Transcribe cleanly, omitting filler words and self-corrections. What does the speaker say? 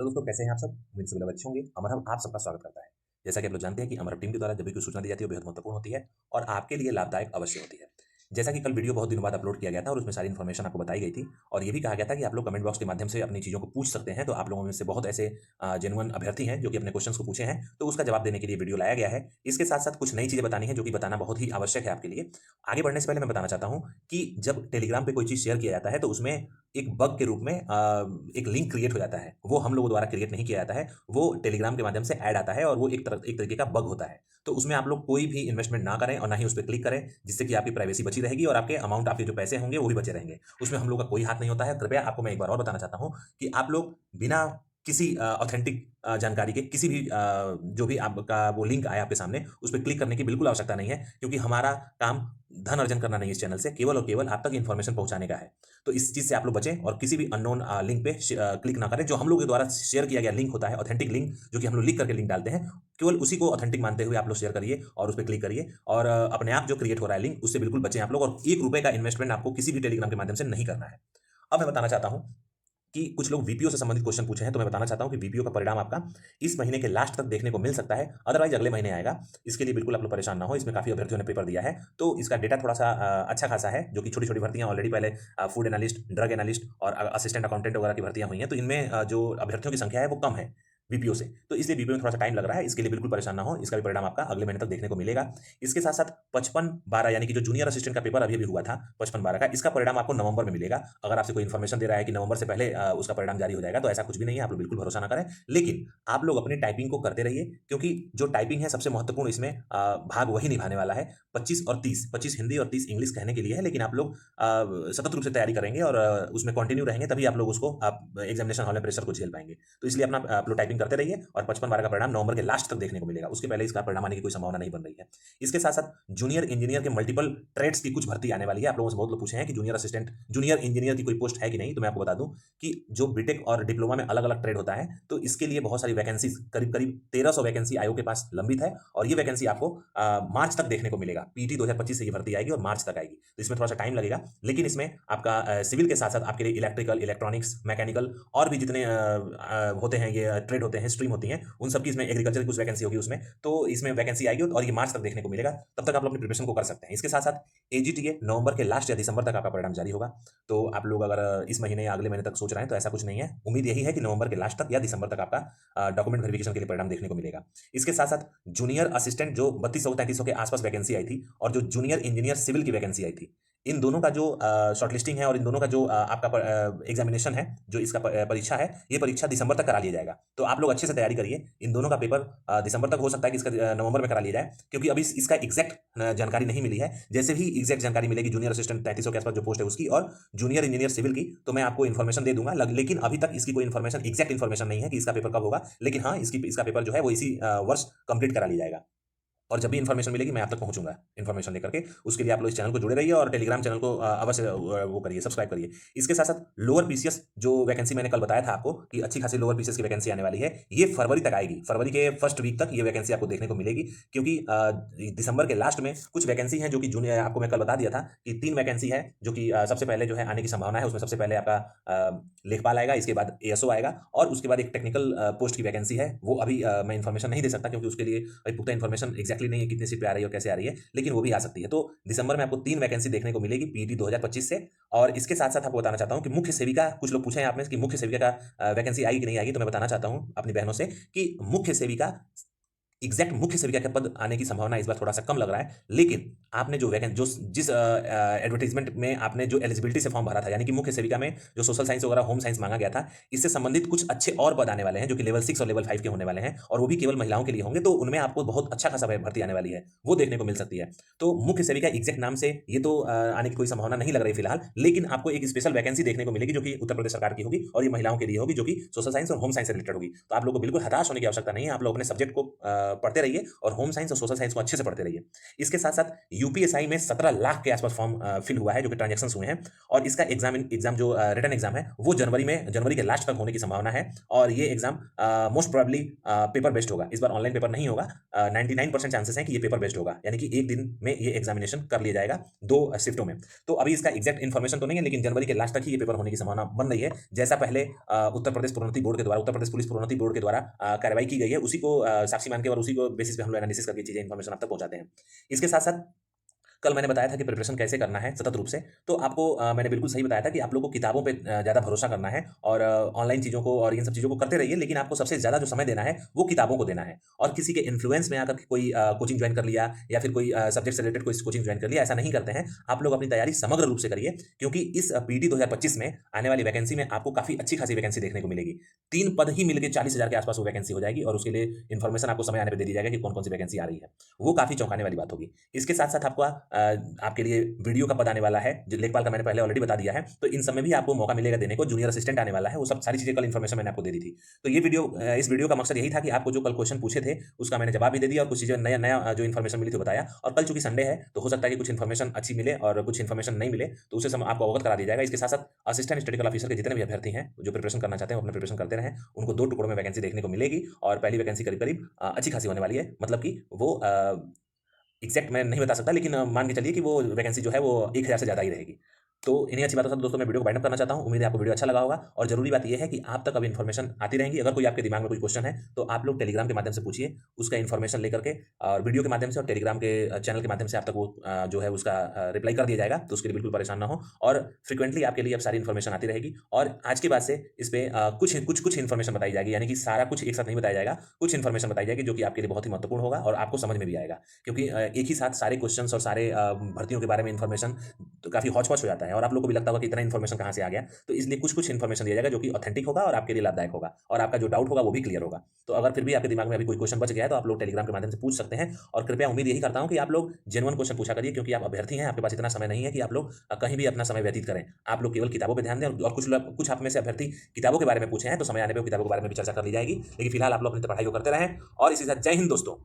तो दोस्तों कैसे हैं आप सब? उम्मीद सभी लोग अच्छे होंगे। अमरहम आप सबका स्वागत करता है। जैसा कि आप लोग जानते हैं कि अमरहम टीम के द्वारा जब भी कोई सूचना दी जाती है वो बेहद महत्वपूर्ण होती है और आपके लिए लाभदायक अवश्य होती है। जैसा कि कल वीडियो बहुत दिनों बाद अपलोड किया गया था और उसमें सारी इन्फॉर्मेशन आपको बताई गई थी और ये भी कहा गया था कि आप लोग कमेंट बॉक्स के माध्यम से अपनी चीज़ों को पूछ सकते हैं। तो आप लोगों में से बहुत ऐसे जेन्युइन अभ्यर्थी हैं जो कि अपने क्वेश्चंस को पूछे हैं, तो उसका जवाब देने के लिए वीडियो लाया गया है। इसके साथ-साथ कुछ नई चीज़ें बतानी है जो कि बताना बहुत ही आवश्यक है आपके लिए। आगे बढ़ने से पहले मैं बताना चाहता हूँ कि जब टेलीग्राम पे कोई चीज़ शेयर किया जाता है तो उसमें एक बग के रूप में एक लिंक क्रिएट हो जाता है। वो हम लोगों द्वारा क्रिएट नहीं किया जाता है, वो टेलीग्राम के माध्यम से ऐड आता है और वो एक तरीके का बग होता है। तो उसमें आप लोग कोई भी इन्वेस्टमेंट ना करें और ना ही उस पे क्लिक करें, जिससे कि आपकी प्राइवेसी बची रहेगी और आपके अमाउंट, आपके जो पैसे होंगे वो भी बचे रहेंगे। उसमें हम लोग का कोई हाथ नहीं होता है। कृपया आपको मैं एक बार और बताना चाहता हूँ कि आप लोग बिना किसी ऑथेंटिक जानकारी के किसी भी जो भी आपका वो लिंक आए आपके सामने, उस पे क्लिक करने की बिल्कुल आवश्यकता नहीं है, क्योंकि हमारा काम धन अर्जन करना नहीं है इस चैनल से, केवल और केवल आप तक इन्फॉर्मेशन पहुँचाने का है। तो इस चीज़ से आप लोग बचें और किसी भी अननोन लिंक पे क्लिक ना करें। जो हम लोग के द्वारा शेयर किया गया लिंक होता है, ऑथेंटिक लिंक, जो कि हम लोग लिख करके लिंक डालते हैं, केवल उसी को ऑथेंटिक मानते हुए आप लोग शेयर करिए और उस पे क्लिक करिए और अपने आप जो क्रिएट हो रहा है लिंक, उससे बिल्कुल बचें आप लोग और ₹1 का इन्वेस्टमेंट आपको किसी भी टेलीग्राम के माध्यम से नहीं करना है। अब मैं बताना चाहता हूँ कि कुछ लोग वीपीओ से संबंधित क्वेश्चन पूछे हैं, तो मैं बताना चाहता हूं कि वीपीओ का परिणाम आपका इस महीने के लास्ट तक देखने को मिल सकता है, अदरवाइज अगले महीने आएगा। इसके लिए बिल्कुल आप लोग परेशान ना हो। इसमें काफी अभ्यर्थियों ने पेपर दिया है, तो इसका डेटा थोड़ा सा अच्छा खासा है, जो कि छोटी छोटी भर्तियां ऑलरेडी पहले फूड एनालिस्ट, ड्रग एनालिस्ट और असिस्टेंट अकाउंटेंट वगैरह की भर्तियां हुई हैं, तो इनमें जो अभ्यर्थियों की संख्या है वो कम है वीपीओ से, तो इसलिए वीपीओ में थोड़ा सा टाइम लग रहा है। इसके लिए बिल्कुल परेशान ना हो, इसका भी परिणाम आपका अगले महीने तक देखने को मिलेगा। इसके साथ साथ 55-12 यानी कि जो जूनियर असिस्टेंट का पेपर अभी अभी हुआ था 55-12 का, इसका परिणाम आपको नवंबर में मिलेगा। अगर आपसे कोई इन्फॉर्मेशन दे रहा है कि नवंबर से पहले उसका परिणाम जारी हो जाएगा, तो ऐसा कुछ भी नहीं है, आप लोग बिल्कुल भरोसा ना करें। लेकिन आप लोग अपनी टाइपिंग को करते रहिए, क्योंकि जो टाइपिंग है सबसे महत्वपूर्ण इसमें भाग वही निभाने वाला है। 25 और 30, 25 हिंदी और 30 इंग्लिश कहने के लिए है, लेकिन आप लोग सतत रूप से तैयारी करेंगे और उसमें कंटिन्यू रहेंगे, तभी आप लोग उसको आप एग्जामिनेशन हॉल में प्रेशर को झेल पाएंगे। तो इसलिए अपना आप लोग टाइपिंग करते रहिए और 55-12 का परिणाम नवंबर के लास्ट तक देखने को मिलेगा। उसके पहले इसका परिणाम आने की कोई संभावना नहीं बन रही है। इसके साथ साथ जूनियर इंजीनियर के मल्टीपल ट्रेड्स की कुछ भर्ती आने वाली है। आप लोगों से बहुत लोग पूछे हैं कि जूनियर असिस्टेंट, जूनियर इंजीनियर की कोई पोस्ट है कि नहीं, तो मैं आपको बता दूं कि जो बीटेक और डिप्लोमा में अलग अलग ट्रेड होता है, तो इसके लिए बहुत सारी वैकेंसी, करीब करीब 1300 वैकेंसी आयोग के पास लंबित है और ये वैकेंसी आपको मार्च तक देखने को मिलेगा। पीटी 2025 से ये भर्ती आएगी और मार्च तक आएगी, तो इसमें थोड़ा सा टाइम लगेगा। लेकिन इसमें आपका सिविल के साथ साथ आपके लिए इलेक्ट्रिकल, इलेक्ट्रॉनिक्स, मैकेनिकल और भी जितने होते हैं, ये ट्रेड होते हैं, स्ट्रीम होती हैं, उन सबकी इसमें एग्रीकल्चर की कुछ वैकेंसी होगी उसमें, तो इसमें वैकेंसी आएगी और ये मार्च तक देखने को मिलेगा। तब तक आप लोग अपनी प्रिपरेशन को कर सकते हैं। इसके साथ साथ एजीटीए नवंबर के लास्ट या दिसंबर तक आपका परिणाम जारी होगा। तो आप लोग अगर इस महीने या अगले महीने तक सोच रहे हैं तो ऐसा कुछ नहीं है। उम्मीद यही है कि नवंबर के लास्ट तक या दिसंबर तक आपका डॉक्यूमेंट वेरिफिकेशन के लिए परिणाम देखने को मिलेगा। इसके साथ साथ जूनियर असिस्टेंट जो 3200-3300 के आसपास वैकेंसी आई थी और जो जूनियर इंजीनियर सिविल की वैकेंसी आई थी, इन दोनों का जो शॉर्टलिस्टिंग है और इन दोनों का जो आपका एग्जामिनेशन है, जो इसका परीक्षा है, ये परीक्षा दिसंबर तक करा लिया जाएगा। तो आप लोग अच्छे से तैयारी करिए। इन दोनों का पेपर दिसंबर तक हो सकता है कि इसका नवंबर में करा लिया जाए, क्योंकि अभी इसका एग्जैक्ट जानकारी नहीं मिली है। जैसे भी एग्जैक्ट जानकारी मिलेगी जूनियर असिस्टेंट 3300 के आसपास जो पोस्ट है उसकी और जूनियर इंजीनियर सिविल की, तो मैं आपको इन्फॉर्मेशन दे दूंगा। लेकिन अभी तक इसकी कोई इन्फॉर्मेशन, एग्जैक्ट इन्फॉर्मेशन नहीं है कि इसका पेपर कब होगा। लेकिन हाँ, इसका पेपर जो है वो इसी वर्ष कंप्लीट करा लिया जाएगा और जब भी इन्फॉर्मेशन मिलेगी मैं आप तक पहुंचूंगा इन्फॉर्मेशन लेकर के। उसके लिए आप लोग इस चैनल को जुड़े रहिए और टेलीग्राम चैनल को अवश्य वो करिए, सब्सक्राइब करिए। इसके साथ साथ लोअर पीसीएस जो वैकेंसी मैंने कल बताया था आपको कि अच्छी खासी लोअर पीसीएस की वैकेंसी आने वाली है, ये फरवरी तक आएगी। फरवरी के फर्स्ट वीक तक ये वैकेंसी आपको देखने को मिलेगी, क्योंकि दिसंबर के लास्ट में कुछ वैकेंसी है जो कि जूनियर, आपको मैं कल बता दिया था कि 3 वैकेंसी है जो कि सबसे पहले जो है आने की संभावना है। उसमें सबसे पहले आपका लेखपाल आएगा, इसके बाद एएसओ आएगा और उसके बाद एक टेक्निकल पोस्ट की वैकेंसी है। वो अभी मैं इन्फॉर्मेशन नहीं दे सकता, क्योंकि उसके लिए अभी पुख्ता इन्फॉर्मेशन एक्जैक्टली नहीं है कितनी सीट पे आ रही है और कैसे आ रही है, लेकिन वो भी आ सकती है। तो दिसंबर में आपको 3 वैकेंसी देखने को मिलेगी पीटी 2025 से। और इसके साथ साथ आपको बताना चाहता हूं कि मुख्य सेविका, कुछ लोग पूछे हैं आपने कि मुख्य सेविका का वैकेंसी आएगी कि नहीं आएगी, तो मैं बताना चाहता हूं अपनी बहनों से कि मुख्य सेविका, एग्जैक्ट मुख्य सेविका का पद आने की संभावना इस बार थोड़ा सा कम लग रहा है। लेकिन आपने जो वैकेंसी, जो जिस एडवर्टीजमेंट में आपने जो एलिजिबिलिटी से फॉर्म भरा था, यानी कि मुख्य सेविका में जो सोशल साइंस वगैरह होम साइंस मांगा गया था, इससे संबंधित कुछ अच्छे और पद आने वाले हैं जो कि लेवल 6 और लेवल 5 के होने वाले हैं, और वो भी केवल महिलाओं के लिए होंगे। तो उनमें आपको बहुत अच्छा खासा भर्ती आने वाली है, वो देखने को मिल सकती है। तो मुख्य सेविका एग्जैक्ट नाम से ये तो आने की कोई संभावना नहीं लग रही फिलहाल, लेकिन आपको एक स्पेशल वैकेंसी देखने को मिलेगी जो कि उत्तर प्रदेश सरकार की होगी और ये महिलाओं के लिए होगी, जो कि सोशल साइंस और होम साइंस से रिलेटेड होगी। तो आप लोगों को बिल्कुल हताश होने की आवश्यकता नहीं है। आप लोग अपने सब्जेक्ट को पढ़ते रहिए और होम साइंस और सोशल साइंस को अच्छे से पढ़ते रहिए। इसके साथ साथ यूपीएसआई में 17 लाख के आसपास फॉर्म फिल हुआ है, जो कि ट्रांजेक्शन हुए हैं, और इसका एग्जाम जो रिटर्न एग्जाम है वो जनवरी के लास्ट तक होने की संभावना है। और ये exam most probably paper based होगा, इस बार ऑनलाइन पेपर नहीं होगा। 99% चांसेस हैं कि ये पेपर बेस्ड होगा, यानी कि एक दिन में ये एग्जामिनेशन कर लिया जाएगा 2 शिफ्टों में। तो अभी इसका एग्जैक्ट इन्फॉर्मेशन तो नहीं है, लेकिन जनवरी के लास्ट तक ही ये पेपर होने की संभावना बन रही है। जैसा पहले उत्तर प्रदेश प्रोन्नति बोर्ड के द्वारा, उत्तर प्रदेश पुलिस प्रोन्नति बोर्ड के द्वारा कार्रवाई की गई है, उसी को साक्षी मान के और उसी को बेसिस पे हम लोग एनालिसिस करके चीजें इन्फॉर्मेशन आप तक पहुंचाते हैं। इसके साथ साथ कल मैंने बताया था कि प्रिपरेशन कैसे करना है सतत रूप से, तो आपको मैंने बिल्कुल सही बताया था कि आप लोगों को किताबों पे ज़्यादा भरोसा करना है और ऑनलाइन चीज़ों को और इन सब चीज़ों को करते रहिए, लेकिन आपको सबसे ज़्यादा जो समय देना है वो किताबों को देना है। और किसी के इन्फ्लुएंस में आकर कोई कोचिंग ज्वाइन कर लिया या फिर कोई सब्जेक्ट से रिलेटेड कोई कोचिंग ज्वाइन कर लिया, ऐसा नहीं करते हैं। आप लोग अपनी तैयारी समग्र रूप से करिए, क्योंकि इस पीटी 2025 में आने वाली वैकेंसी में आपको काफ़ी अच्छी खासी वैकेंसी देखने को मिलेगी। 3 पद ही मिलकर 40,000 के आसपास वो वैकेंसी हो जाएगी, और उसके लिए इन्फॉर्मेशन आपको समय आने पर दे दी जाएगी कि कौन कौन सी वैकेंसी आ रही है। वो काफ़ी चौंकाने वाली बात होगी। इसके साथ साथ आपको आपके लिए वीडियो का पद आने वाला है, जो लेखपाल का मैंने पहले ऑलरेडी बता दिया है, तो इन सब में भी आपको मौका मिलेगा देने को। जूनियर असिस्टेंट आने वाला है, वो सब सारी चीजें कल इन्फॉर्मेशन मैंने आपको दे दी थी। तो ये इस वीडियो का मकसद यही था कि आपको जो कल क्वेश्चन पूछे थे उसका मैंने जवाब भी दे दिया और कुछ चीजें नया जो इन्फॉर्मेशन मिली थी बताया। और कल चूंकि संडे है तो हो सकता है कि कुछ इन्फॉर्मेशन अच्छी मिले और कुछ इन्फॉर्मेशन नहीं मिले, तो उसे आपको अवगत करा दिया जाएगा। इसके साथ साथ असिस्टेंट स्टैटिस्टिकल ऑफिसर के जितने भी अभ्यर्थी हैं जो प्रिपरेशन करना चाहते हैं, अपने प्रिपरेशन करते रहें, उनको 2 टुकड़ों में वैकेंसी देखने को मिलेगी। और पहली वैकेंसी करीब करीब अच्छी खासी होने वाली है, मतलब कि वो एग्जैक्ट मैं नहीं बता सकता, लेकिन मान के चलिए कि वो वैकेंसी जो है वो 1000 से ज़्यादा ही रहेगी। तो इन्हीं अच्छी बातों से दोस्तों मैं वीडियो को वाइंड अप करना चाहता हूं। उम्मीद है आपको वीडियो अच्छा लगा होगा, और जरूरी बात यह है कि आप तक अब इन्फॉर्मेशन आती रहेंगी। अगर कोई आपके दिमाग में कोई क्वेश्चन है तो आप लोग टेलीग्राम के माध्यम से पूछिए, उसका इन्फॉर्मेशन लेकर के, और वीडियो के माध्यम से और टेलीग्राम के चैनल के माध्यम से आप तक वो जो है उसका रिप्लाई कर दिया जाएगा। तो उसके लिए बिल्कुल परेशान ना हो, और फ्रिक्वेंटली आपके लिए अब सारी इन्फॉर्मेशन आती रहेगी। और आज के बाद से इस पर कुछ इन्फॉर्मेशन बताई जाएगी, यानी कि सारा कुछ एक साथ नहीं बताया जाएगा, कुछ इन्फॉर्मेशन बताई जाएगी जो कि आपके लिए बहुत ही महत्वपूर्ण होगा और आपको समझ में भी आएगा। क्योंकि एक ही साथ सारे क्वेश्चन और सारे भर्तियों के बारे में इन्फॉर्मेशन तो काफी हौच पौच हो जाता है, और आप लोग को भी लगता होगा कि इतना इन्फॉर्मेशन कहां से आ गया। तो इसलिए कुछ इन्फॉर्मेशन दिया जाएगा जो कि ऑथेंटिक होगा और आपके लिए लाभदायक होगा, और आपका जो डाउट होगा वो भी क्लियर होगा। तो अगर फिर भी आपके दिमाग में अभी कोई क्वेश्चन बच गया है तो आप लोग टेलीग्राम के माध्यम से पूछ सकते हैं। और कृपया उम्मीद यही करता हूं कि आप लोग जेन्युइन क्वेश्चन पूछा करिए, क्योंकि आप अभ्यर्थी हैं, आपके पास इतना समय नहीं है कि आप लोग कहीं भी अपना समय व्यतीत करें। आप लोग केवल किताबों पर ध्यान दें, और कुछ आप में से अभ्यर्थी किताबों के बारे में पूछे हैं, तो समय आने पर किताबों के बारे में भी चर्चा कर ली जाएगी। लेकिन फिलहाल आप लोग अपनी पढ़ाई को करते रहें, और इसी साथ जय हिंद दोस्तों।